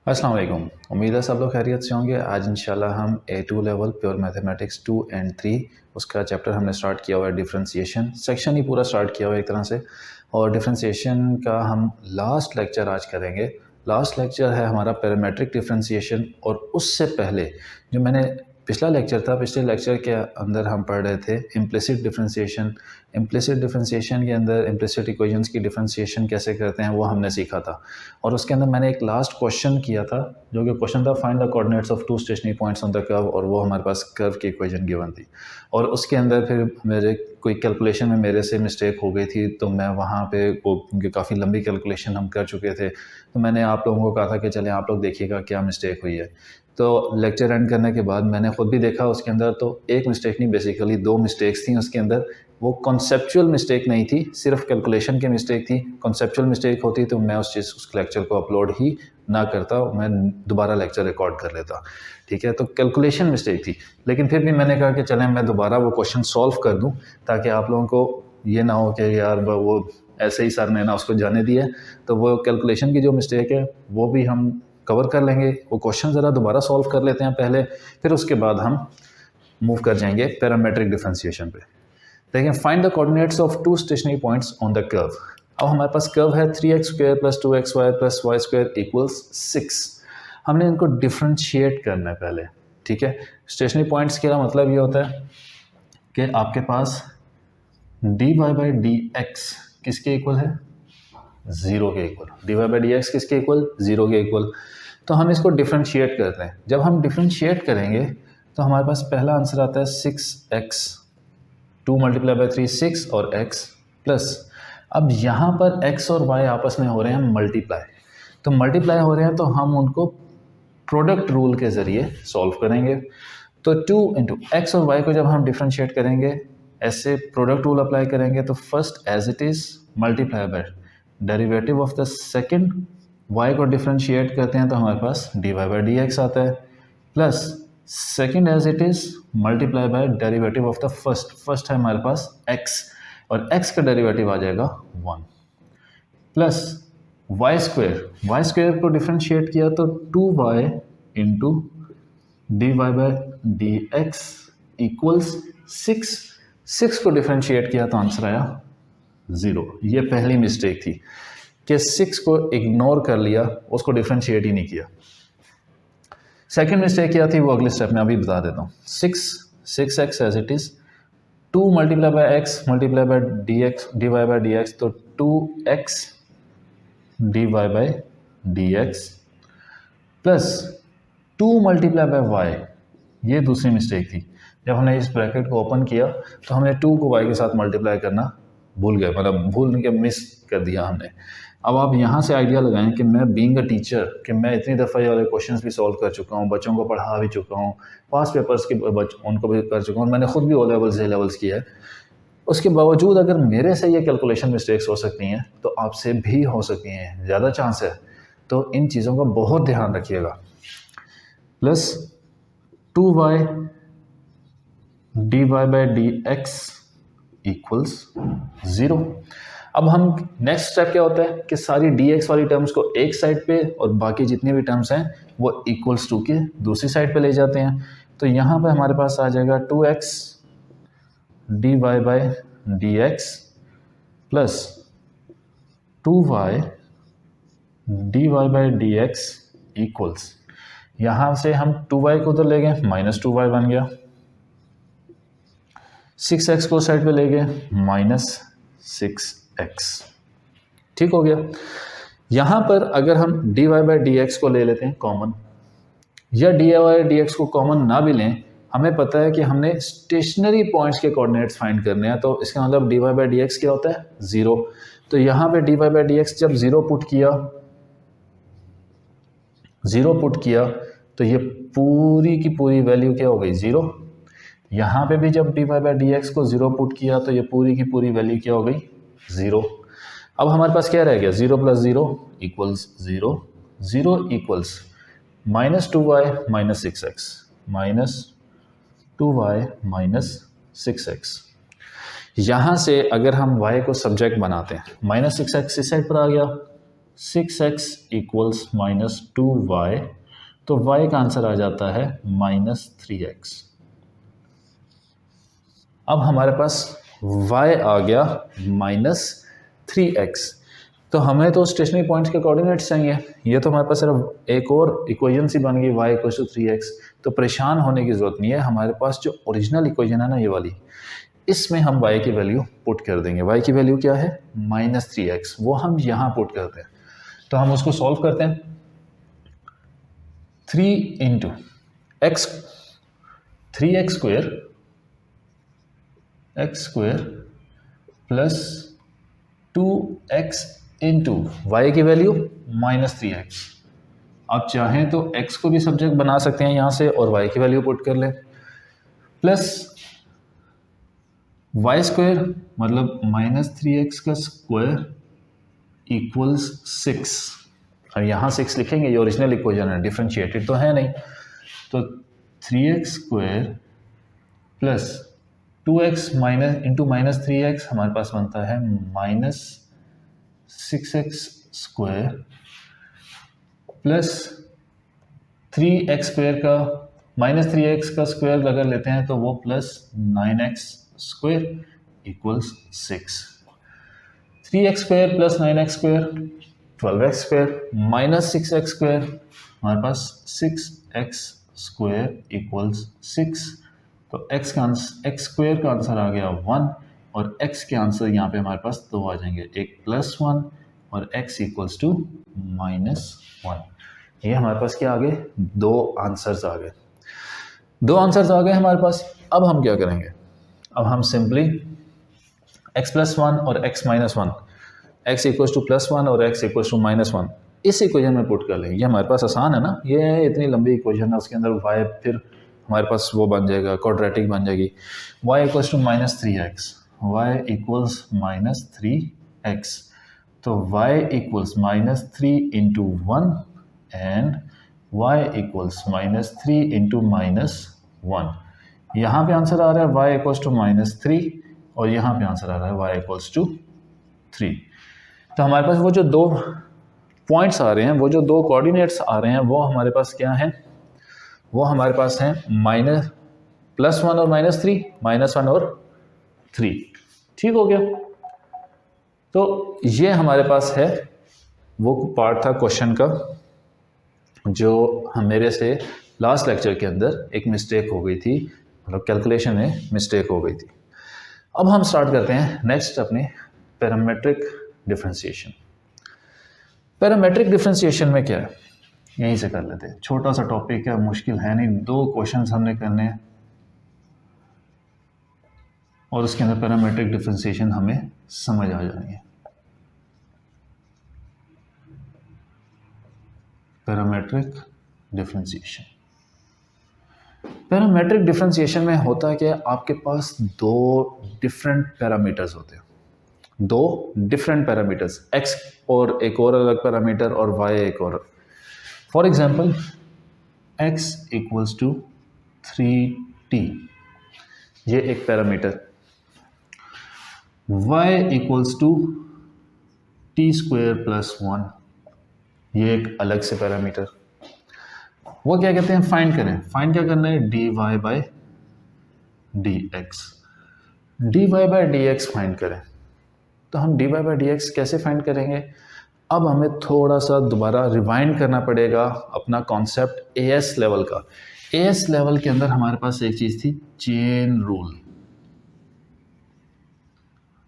अस्सलाम वालेकुम। उम्मीद है सब लोग खैरियत से होंगे। आज इंशाल्लाह हम A2 level pure mathematics 2 and 3 उसका चैप्टर हमने स्टार्ट किया हुआ है। डिफरेंशिएशन सेक्शन ही पूरा स्टार्ट किया हुआ है एक तरह से, और डिफरेंशिएशन का हम लास्ट लेक्चर आज करेंगे। लास्ट लेक्चर है हमारा पैरामेट्रिक डिफरेंशिएशन, और उससे पहले जो मैंने पिछला लेक्चर था, पिछले लेक्चर के अंदर हम पढ़ रहे थे इम्प्लिसिट डिफरेंशिएशन। इम्प्लिसिट डिफरेंशिएशन के अंदर इम्प्लिसिट इक्वेशंस की डिफरेंशिएशन कैसे करते हैं वो हमने सीखा था, और उसके अंदर मैंने एक लास्ट क्वेश्चन किया था जो कि क्वेश्चन था find the coordinates of two stationary points on the curve, और वो हमारे पास कर्व की इक्वेशन गिवन थी। और उसके अंदर फिर मेरे कोई कैलकुलेशन में मेरे से मिस्टेक हो गई थी, तो मैं वहाँ पे वो क्योंकि काफ़ी लंबी कैलकुलेशन हम कर चुके थे, तो मैंने आप लोगों को कहा था कि चलें आप लोग देखिएगा क्या मिस्टेक हुई है। तो लेक्चर एंड करने के बाद मैंने खुद भी देखा उसके अंदर, तो एक मिस्टेक नहीं, बेसिकली दो मिस्टेक्स थी उसके अंदर। वो कॉन्सेप्चुअल मिस्टेक नहीं थी, सिर्फ कैलकुलेशन की मिस्टेक थी। कॉन्सेप्चुअल मिस्टेक होती तो मैं उस लेक्चर को अपलोड ही ना करता, मैं दोबारा लेक्चर रिकॉर्ड कर लेता। ठीक है, तो कैलकुलेशन मिस्टेक थी, लेकिन फिर भी मैंने कहा कि चलें मैं दोबारा वो क्वेश्चन सॉल्व कर दूं, ताकि आप लोगों को ये ना हो कि यार वो ऐसे ही सर ने ना उसको जाने दिया। तो वो कैलकुलेशन की जो मिस्टेक है वो भी हम कवर कर लेंगे। वो क्वेश्चन ज़रा दोबारा सॉल्व कर लेते हैं पहले, फिर उसके बाद हम मूव कर जाएंगे पैरामेट्रिक डिफरेंशिएशन पे। देखिए, find the coordinates of two stationary points on the curve. अब हमारे पास कर्व है 3x² + 2xy + y² = 6। हमने इनको डिफ्रेंशिएट करना है पहले। ठीक है, स्टेशनरी पॉइंट्स का मतलब ये होता है कि आपके पास dy/dx किसके इक्वल है? 0 के इक्वल। dy/dx किसके इक्वल? 0 के इक्वल। तो हम इसको डिफ्रेंशिएट करते हैं। जब हम डिफ्रेंशिएट करेंगे तो हमारे पास पहला आंसर आता है 6x, 2 × 3 6 और x प्लस, अब यहाँ पर x और y आपस में हो रहे हैं मल्टीप्लाई, तो मल्टीप्लाई हो रहे हैं तो हम उनको प्रोडक्ट रूल के ज़रिए सॉल्व करेंगे। तो 2 × x और y को जब हम डिफ्रेंशिएट करेंगे, ऐसे प्रोडक्ट रूल अप्लाई करेंगे, तो first as it is multiply by derivative of the second, y को डिफ्रेंशिएट करते हैं तो हमारे पास dy/dx आता है, plus second as it is multiply by derivative of the first है हमारे पास x, और x का डेरिवेटिव आ जाएगा 1, प्लस y² को डिफ्रेंशिएट किया तो 2y × dy/dx इक्वल्स 6 को डिफ्रेंशिएट किया तो आंसर आया 0। ये पहली मिस्टेक थी कि 6 को इग्नोर कर लिया, उसको डिफ्रेंशिएट ही नहीं किया। सेकेंड मिस्टेक क्या थी वो अगले स्टेप में अभी बता देता हूँ। 6x as it is, 2 × x × dy/dx, तो 2x dy/dx प्लस 2 × y, ये दूसरी मिस्टेक थी। जब हमने इस ब्रैकेट को ओपन किया तो हमने 2 को y के साथ मल्टीप्लाई करना भूल गए, मतलब भूल के मिस कर दिया हमने। अब आप यहाँ से आइडिया लगाएं कि मैं बीइंग अ टीचर, कि मैं इतनी दफ़ा ये वाले क्वेश्चंस भी सॉल्व कर चुका हूँ, बच्चों को पढ़ा भी चुका हूँ, पास पेपर्स की उनको भी कर चुका हूँ, मैंने खुद भी ओ लेवल्स ए लेवल्स किया है। उसके बावजूद अगर मेरे से ये कैलकुलेशन मिस्टेक्स हो सकती हैं तो आपसे भी हो सकती हैं, ज़्यादा चांस है। तो इन चीज़ों का बहुत ध्यान रखिएगा। Plus 2y dy/dx equals 0। अब हम नेक्स्ट स्टेप क्या होता है कि सारी dx वाली टर्म्स को एक साइड पे और बाकी जितनी भी टर्म्स हैं वो इक्वल्स टू के दूसरी साइड पे ले जाते हैं। तो यहाँ पे हमारे पास आ जाएगा 2x dy/dx plus 2y dy/dx equals, यहाँ से हम 2y को तो ले गए, -2y बन गया, 6x को साइड पे ले गए, -6x, ठीक हो गया। यहाँ पर अगर हम dy/dx को ले लेते हैं कॉमन, या dy/dx को कॉमन ना भी लें, हमें पता है कि हमने स्टेशनरी पॉइंट्स के कोऑर्डिनेट्स फाइंड करने हैं, तो इसका मतलब dy/dx क्या होता है? 0। तो यहाँ पे dy/dx जब 0 पुट किया तो ये पूरी की पूरी वैल्यू क्या हो गई? 0। यहाँ पे भी जब dy/dx को 0 पुट किया तो ये पूरी की पूरी वैल्यू क्या हो गई? 0। अब हमारे पास क्या रह गया? 0 + 0 = 0, 0 equals -2y -6x, -2y -6x। यहाँ से अगर हम y को सब्जेक्ट बनाते हैं, -6x इस साइड पर आ गया, 6x इक्वल्स -2y, तो y का आंसर आ जाता है -3x। अब हमारे पास y आ गया -3x, तो हमें तो स्टेशनरी पॉइंट्स के कोऑर्डिनेट्स चाहिए। ये तो हमारे पास सिर्फ एक और इक्वेशन सी बन गई y इक्वल्स टू 3x, तो परेशान होने की ज़रूरत नहीं है। हमारे पास जो ओरिजिनल इक्वेशन है ना, ये वाली, इसमें हम y की वैल्यू पुट कर देंगे। y की वैल्यू क्या है? -3x, वो हम यहाँ पुट करते हैं। तो हम उसको सॉल्व करते हैं। 3 into X, 3x² plus 2x into Y की वैल्यू -3x। आप चाहें तो x को भी सब्जेक्ट बना सकते हैं यहाँ से और y की वैल्यू पुट कर लें, प्लस y² मतलब -3x का स्क्वायर इक्वल्स 6। और यहाँ 6 लिखेंगे, ये ओरिजिनल इक्वेशन है, डिफरेंशिएटेड तो है नहीं। तो 3x² plus 2x into -3x हमारे पास बनता है -6x² प्लस 3x² का -3x का स्क्वायर अगर लेते हैं तो वो plus 9x² equals 6। 3x² plus 9x² 12x² minus 6x² हमारे पास 6x² इक्वल्स 6। तो x स्क्वायर का आंसर आ गया 1 और x के आंसर यहाँ पे हमारे पास 2 आ जाएंगे, एक +1 और x इक्वल्स टू -1। ये हमारे पास क्या आ गए? 2 आंसर्स आ गए। 2 आंसर्स आ गए हमारे पास। अब हम क्या करेंगे? अब हम सिंपली x +1 और x -1, x इक्वल्स टू +1 और x इक्वल्स टू -1 इस इक्वेशन में पुट कर लेंगे। ये हमारे पास आसान है ना, ये इतनी लंबी इक्वेशन है, उसके अंदर y फिर हमारे पास वो बन जाएगा, क्वाड्रेटिक बन जाएगी। y equals to -3x, y equals -3x, तो y equals -3 into 1 and y equals -3 into -1। यहाँ पे आंसर आ रहा है y इक्वल्स टू -3 और यहाँ पे आंसर आ रहा है y इक्वल्स टू 3। तो हमारे पास वो जो 2 पॉइंट्स आ रहे हैं, वो जो 2 कोऑर्डिनेट्स आ रहे हैं, वो हमारे पास क्या हैं? वो हमारे पास हैं +1 और -3, -1 और 3। ठीक हो गया? तो ये हमारे पास है, वो पार्ट था क्वेश्चन का जो मेरे से लास्ट लेक्चर के अंदर एक मिस्टेक हो गई थी, मतलब कैलकुलेशन में मिस्टेक हो गई थी। अब हम स्टार्ट करते हैं नेक्स्ट अपने पैरामेट्रिक डिफरेंशिएशन। पैरामेट्रिक डिफरेंशिएशन में क्या है, यहीं से कर लेते हैं। छोटा सा टॉपिक है, मुश्किल है नहीं, 2 क्वेश्चंस हमने करने हैं और उसके अंदर पैरामेट्रिक डिफरेंशिएशन हमें समझ आ जानी है। पैरामेट्रिक डिफरेंशिएशन, पैरामेट्रिक डिफरेंशिएशन में होता है कि आपके पास 2 डिफरेंट पैरामीटर्स होते हैं, 2 डिफरेंट पैरामीटर्स, x और एक और अलग पैरामीटर और y एक और। For example x equals to 3t, ये एक parameter, y equals to t² + 1, ये एक अलग से पैरामीटर। वो क्या कहते हैं? फाइंड करें। फाइंड क्या करना है? dy/dx, dy/dx फाइंड करें। तो हम dy/dx कैसे फाइंड करेंगे? अब हमें थोड़ा सा दोबारा रिवाइंड करना पड़ेगा अपना कॉन्सेप्ट एएस लेवल का। एएस लेवल के अंदर हमारे पास एक चीज़ थी, चेन रूल,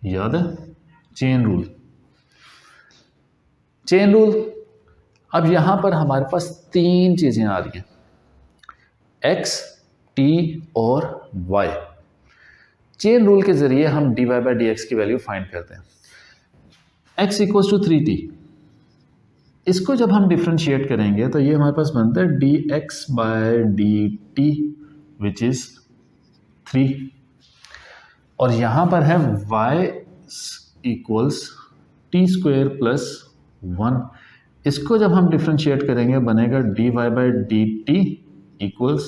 याद है? Chain rule, chain rule. अब यहाँ पर हमारे पास 3 चीज़ें आ रही हैं, x, t और y। चेन रूल के ज़रिए हम dy/dx की वैल्यू फाइंड करते हैं। x इक्वल्स टू 3t, इसको जब हम डिफ्रेंशिएट करेंगे तो ये हमारे पास बनता है dx/dt विच इज़ 3, और यहाँ पर है y इक्वल्स t² + 1, इसको जब हम डिफ्रेंशिएट करेंगे बनेगा dy/dt इक्वल्स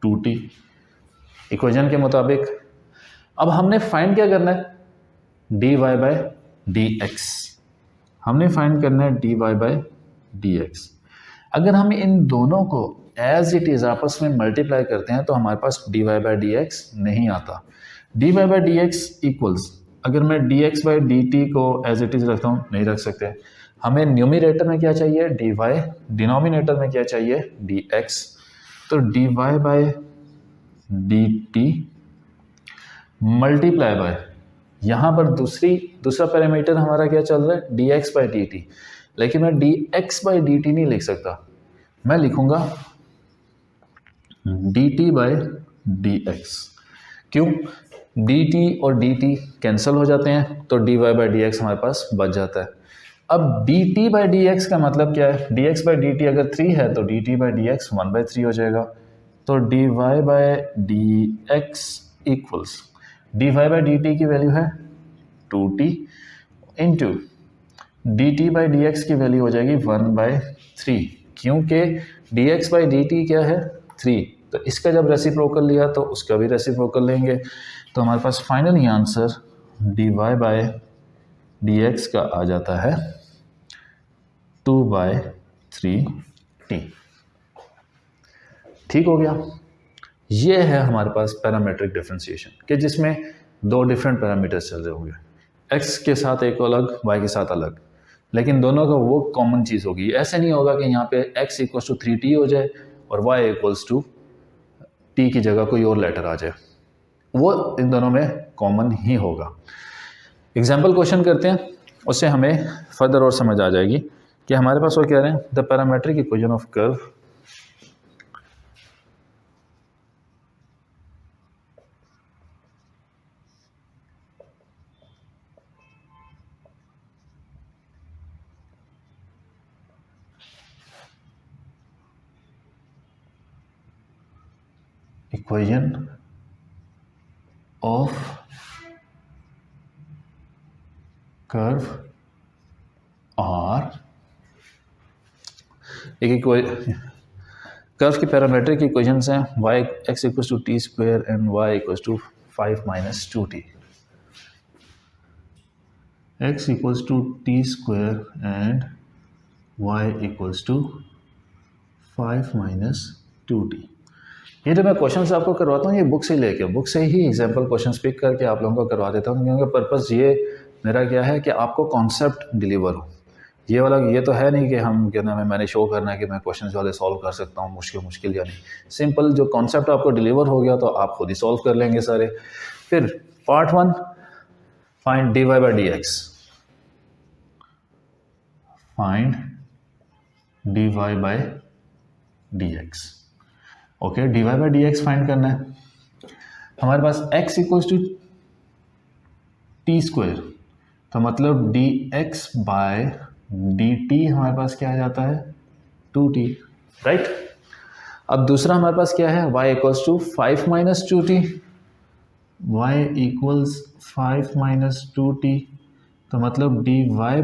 2t इक्वेशन के मुताबिक। अब हमने फाइंड क्या करना है? dy/dx। हमने फाइंड करना है dy बाई डी एक्स। अगर हम इन दोनों को एज इट इज़ आपस में मल्टीप्लाई करते हैं तो हमारे पास dy बाई डी एक्स नहीं आता। dy by D X equals, अगर मैं dx बाई डी टी को एज इट इज़ रखता हूँ, नहीं रख सकते। हमें न्यूमिनेटर में क्या चाहिए, dy, डिनोमिनेटर में क्या चाहिए, dx। तो dy by D T multiply bye, यहाँ पर दूसरा पैरामीटर हमारा क्या चल रहा है, dx बाई डी टी। लेकिन मैं dx बाई डी टी नहीं लिख सकता, मैं लिखूंगा dt बाई डी एक्स। क्यों, dt और dt कैंसिल हो जाते हैं तो dy बाई डी एक्स हमारे पास बच जाता है। अब dt बाई डी एक्स का मतलब क्या है, dx बाई डी टी अगर 3 है तो dt बाई डी एक्स 1/3 हो जाएगा। तो dy by D X equals, dy by D T की वैल्यू है 2t into dt by D X की वैल्यू हो जाएगी 1/3, क्योंकि dx बाई डी टी क्या है 3, तो इसका जब रेसिप्रोकल लिया तो उसका भी रेसिप्रोकल लेंगे। तो हमारे पास finally answer dy by D x का आ जाता है 2/3t। ठीक हो गया। ये है हमारे पास पैरामीट्रिक डिफरेंशिएशन के जिसमें दो डिफरेंट पैरामीटर्स चल रहे होंगे, x के साथ एक अलग, y के साथ अलग, लेकिन दोनों का वो कॉमन चीज़ होगी। ऐसे नहीं होगा कि यहाँ पे x इक्वल्स टू 3t हो जाए और y इक्वल्स टू t की जगह कोई और लेटर आ जाए, वो इन दोनों में कॉमन ही होगा। एग्जाम्पल क्वेश्चन करते हैं, उससे हमें फर्दर और समझ आ जाएगी कि हमारे पास वो कह रहे हैं the parametric equation of curve equation of curve और एक कर्व की पैरामीट्रिक इक्वेशंस हैं y x equals to T square and y equals to 5 minus 2t, x equals to T square and y equals to 5 minus 2t। ये जो मैं question आपको करवाता हूँ ये बुक से लेके, बुक से ही एग्जाम्पल क्वेश्चन पिक करके आप लोगों को करवा देता हूँ, क्योंकि पर्पस ये मेरा क्या है कि आपको कॉन्सेप्ट डिलीवर हो। ये वाला ये तो है नहीं कि हम क्या नाम है मैंने शो करना है कि मैं क्वेश्चन वाले सॉल्व कर सकता हूँ, मुश्किल या नहीं, सिंपल जो कॉन्सेप्ट आपको डिलीवर हो गया तो आप खुद ही सॉल्व कर लेंगे सारे। फिर part 1 find dy by D X, find dy by D X. Okay, dy by D X find करना है। हमारे पास x equals to T square, तो मतलब dx बाय dt हमारे पास क्या आ जाता है 2t, राइट। अब दूसरा हमारे पास क्या है, y equals to 5 minus 2t, y equals 5 minus 2t, तो मतलब dy बाय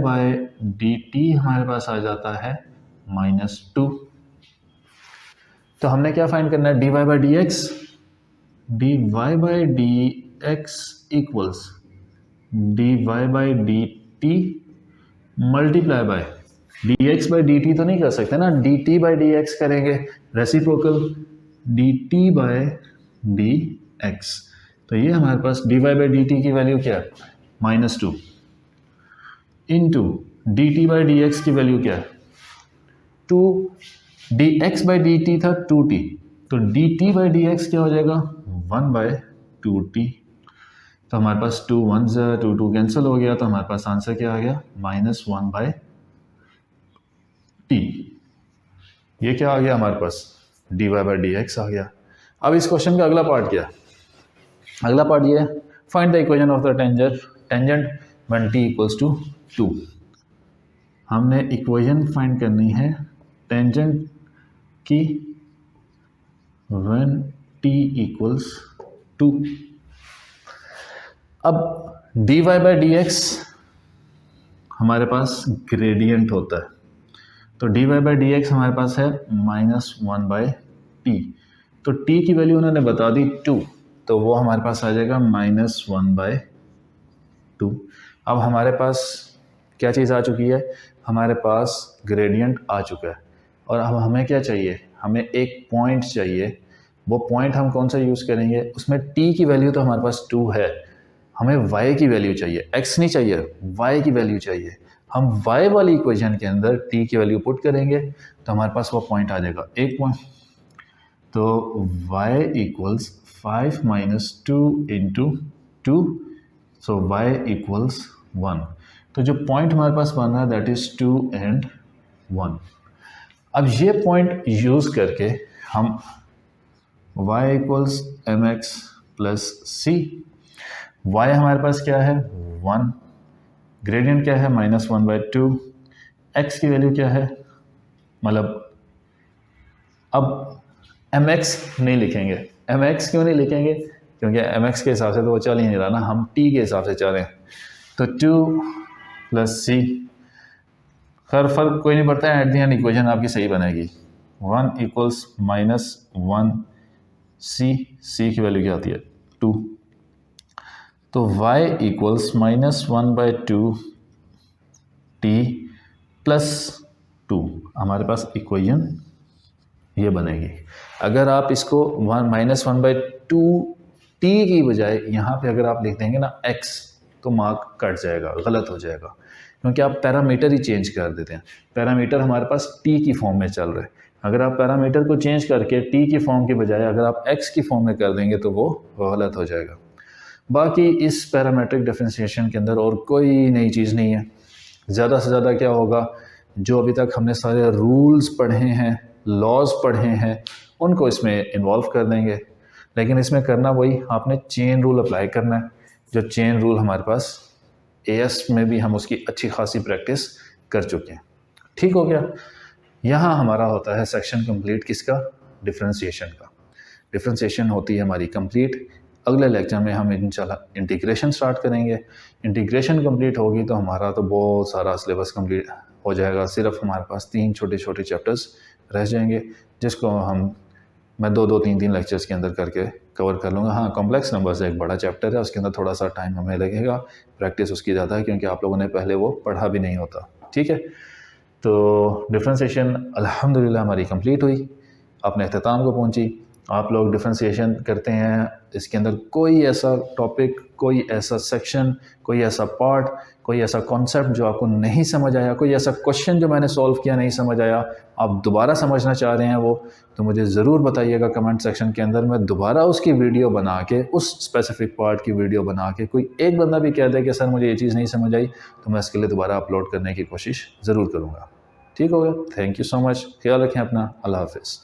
dt हमारे पास आ जाता है -2। तो हमने क्या फाइंड करना है, dy by D X, dy by D X equals dy by D T multiply by dx by D T तो नहीं कर सकते ना, dt बाई डी एक्स करेंगे, reciprocal dt by D X. तो ये हमारे पास dy बाई डी टी की वैल्यू क्या है -2 into dt by D X की वैल्यू क्या है 2, dx बाई डी टी था 2t, तो dt बाई डी एक्स क्या हो जाएगा 1/2t। तो हमारे पास 2 1s 2 2 कैंसिल हो गया, तो हमारे पास आंसर क्या आ गया -1/t। ये क्या आ गया हमारे पास dy बाई डी एक्स आ गया। अब इस क्वेश्चन का अगला पार्ट क्या है, अगला पार्ट ये है find the equation of the tangent when t equals to 2। हमने इक्वेशन फाइंड करनी है टेंजेंट की व्हेन t इक्वल्स 2। अब dy बाई डी एक्स हमारे पास ग्रेडियंट होता है, तो dy बाई डी एक्स हमारे पास है -1/t, तो t की वैल्यू उन्होंने बता दी 2, तो वो हमारे पास आ जाएगा -1/2। अब हमारे पास क्या चीज़ आ चुकी है, हमारे पास ग्रेडियंट आ चुका है। और अब हमें क्या चाहिए, हमें एक पॉइंट चाहिए। वो पॉइंट हम कौन सा यूज़ करेंगे, उसमें t की वैल्यू तो हमारे पास 2 है, हमें y की वैल्यू चाहिए, x नहीं चाहिए, y की वैल्यू चाहिए। हम y वाली इक्वेशन के अंदर t की वैल्यू पुट करेंगे तो हमारे पास वो पॉइंट आ जाएगा, एक पॉइंट। तो y इक्वल्स 5 माइनस 2 इंटू 2, सो y इक्वल्स 1। तो जो पॉइंट हमारे पास बन रहा है दैट इज़ 2 एंड 1। अब ये पॉइंट यूज़ करके हम y equals m x plus c, y हमारे पास क्या है 1, ग्रेडियंट क्या है -1/2, x की वैल्यू क्या है, मतलब अब एम एक्स नहीं लिखेंगे। एम एक्स क्यों नहीं लिखेंगे, क्योंकि एम एक्स के हिसाब से तो वो चल ही नहीं रहा ना, हम t के हिसाब से चल रहे हैं। तो 2 प्लस सी, खैर फर्क कोई नहीं पड़ता है, एट दी एंड इक्वेशन आपकी सही बनेगी। 1 इक्वल्स -1 सी की वैल्यू क्या आती है 2। तो y इक्वल्स -1/2 t प्लस 2, हमारे पास इक्वेशन ये बनेगी। अगर आप इसको -1/2 t की बजाय यहाँ पे अगर आप लिख देंगे ना x, तो मार्क कट जाएगा, गलत हो जाएगा, क्योंकि आप पैरामीटर ही चेंज कर देते हैं। पैरामीटर हमारे पास t की फॉर्म में चल रहा है, अगर आप पैरामीटर को चेंज करके t की फॉर्म की बजाय अगर आप x की फॉर्म में कर देंगे तो वो गलत हो जाएगा। बाकी इस पैरामेट्रिक डिफरेंशिएशन के अंदर और कोई नई चीज़ नहीं है। ज़्यादा से ज़्यादा क्या होगा, जो अभी तक हमने सारे रूल्स पढ़े हैं, लॉज पढ़े हैं, उनको इसमें इन्वॉल्व कर देंगे। लेकिन इसमें करना वही, आपने चेन रूल अप्लाई करना है, जो चेन रूल हमारे पास एएस में भी हम उसकी अच्छी खासी प्रैक्टिस कर चुके हैं। ठीक हो गया, यहाँ हमारा होता है सेक्शन कंप्लीट किसका, डिफरेंशिएशन का। डिफरेंशिएशन होती है हमारी कंप्लीट। अगले लेक्चर में हम इंशाल्लाह इंटीग्रेशन स्टार्ट करेंगे। इंटीग्रेशन कंप्लीट होगी तो हमारा तो बहुत सारा सिलेबस कंप्लीट हो जाएगा। सिर्फ हमारे पास 3 छोटे छोटे चैप्टर्स रह जाएंगे, जिसको मैं 2-3 लेक्चर्स के अंदर करके कवर कर लूँगा। हाँ, कॉम्प्लेक्स नंबर्स एक बड़ा चैप्टर है, उसके अंदर थोड़ा सा टाइम हमें लगेगा, प्रैक्टिस उसकी ज़्यादा है, क्योंकि आप लोगों ने पहले वो पढ़ा भी नहीं होता। ठीक है, तो डिफरेंशिएशन अल्हम्दुलिल्लाह हमारी कंप्लीट हुई, अपने अख्ताम को पहुँची। आप लोग डिफरेंशिएशन करते हैं, इसके अंदर कोई ऐसा टॉपिक, कोई ऐसा सेक्शन, कोई ऐसा पार्ट, कोई ऐसा कॉन्सेप्ट जो आपको नहीं समझ आया, कोई ऐसा क्वेश्चन जो मैंने सॉल्व किया नहीं समझ आया, आप दोबारा समझना चाह रहे हैं वो, तो मुझे ज़रूर बताइएगा कमेंट सेक्शन के अंदर। मैं दोबारा उसकी वीडियो बना के, उस स्पेसिफिक पार्ट की वीडियो बना के, कोई एक बंदा भी कह दे कि सर मुझे ये चीज़ नहीं समझ आई, तो मैं इसके लिए दोबारा अपलोड करने की कोशिश ज़रूर करूँगा। ठीक हो गया, थैंक यू सो मच, ख्याल रखें अपना, अल्लाह हाफ़िज़।